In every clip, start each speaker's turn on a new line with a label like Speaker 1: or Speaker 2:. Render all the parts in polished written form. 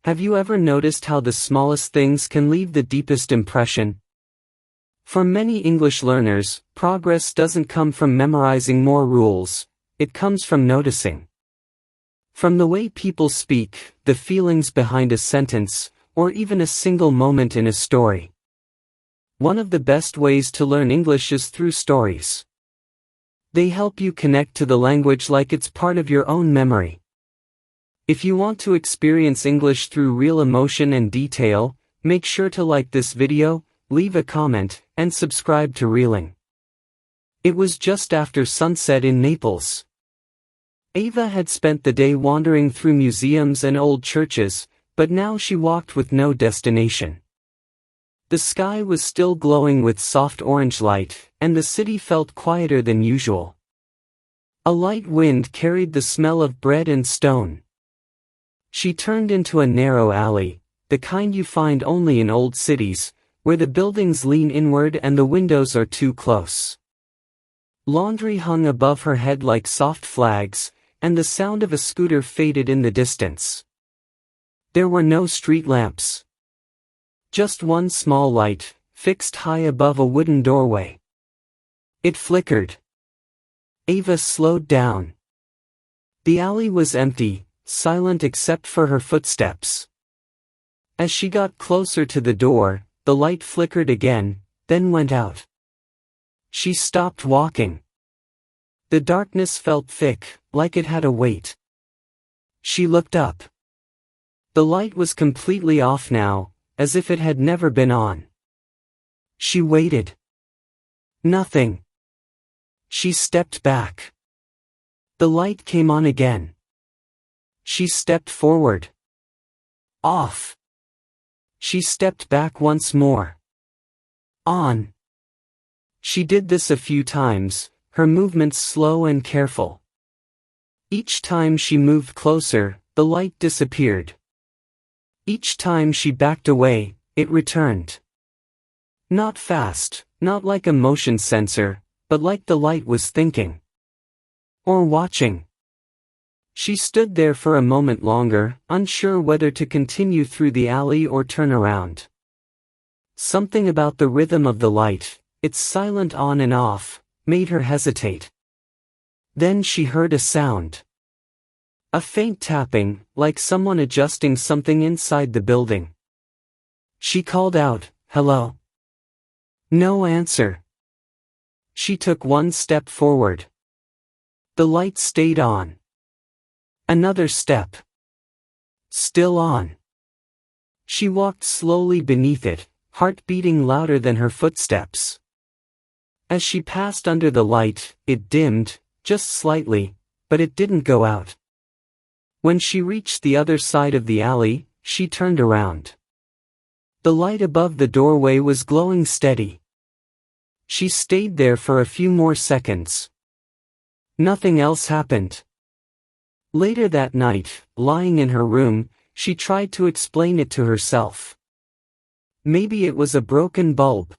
Speaker 1: Have you ever noticed how the smallest things can leave the deepest impression? For many English learners, progress doesn't come from memorizing more rules, it comes from noticing. From the way people speak, the feelings behind a sentence, or even a single moment in a story. One of the best ways to learn English is through stories. They help you connect to the language like it's part of your own memory. If you want to experience English through real emotion and detail, make sure to like this video, leave a comment, and subscribe to Reeling. It was just after sunset in Naples. Ava had spent the day wandering through museums and old churches, but now she walked with no destination. The sky was still glowing with soft orange light, and the city felt quieter than usual. A light wind carried the smell of bread and stone. She turned into a narrow alley, the kind you find only in old cities, where the buildings lean inward and the windows are too close. Laundry hung above her head like soft flags, and the sound of a scooter faded in the distance. There were no street lamps. Just one small light, fixed high above a wooden doorway. It flickered. Ava slowed down. The alley was empty, silent except for her footsteps. As she got closer to the door, the light flickered again, then went out. She stopped walking. The darkness felt thick, like it had a weight. She looked up. The light was completely off now, as if it had never been on. She waited. Nothing. She stepped back. The light came on again. She stepped forward. Off. She stepped back once more. On. She did this a few times, her movements slow and careful. Each time she moved closer, the light disappeared. Each time she backed away, it returned. Not fast, not like a motion sensor, but like the light was thinking. Or watching. She stood there for a moment longer, unsure whether to continue through the alley or turn around. Something about the rhythm of the light, its silent on and off, made her hesitate. Then she heard a sound. A faint tapping, like someone adjusting something inside the building. She called out, "Hello?" No answer. She took one step forward. The light stayed on. Another step. Still on. She walked slowly beneath it, heart beating louder than her footsteps. As she passed under the light, it dimmed, just slightly, but it didn't go out. When she reached the other side of the alley, she turned around. The light above the doorway was glowing steady. She stayed there for a few more seconds. Nothing else happened. Later that night, lying in her room, she tried to explain it to herself. Maybe it was a broken bulb.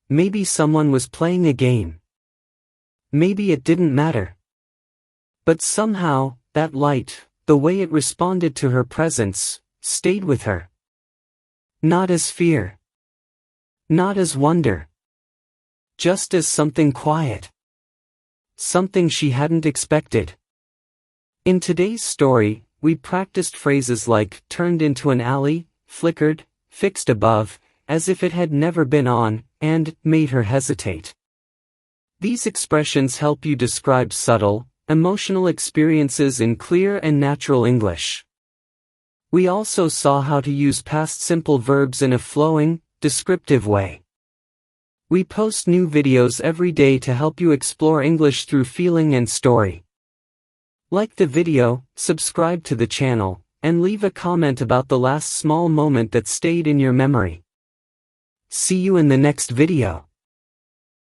Speaker 1: Maybe someone was playing a game. Maybe it didn't matter. But somehow, that light, the way it responded to her presence, stayed with her. Not as fear. Not as wonder. Just as something quiet. Something she hadn't expected. In today's story, we practiced phrases like turned into an alley, flickered, fixed above, as if it had never been on, and made her hesitate. These expressions help you describe subtle, emotional experiences in clear and natural English. We also saw how to use past simple verbs in a flowing, descriptive way. We post new videos every day to help you explore English through feeling and story. Like the video, subscribe to the channel, and leave a comment about the last small moment that stayed in your memory. See you in the next video.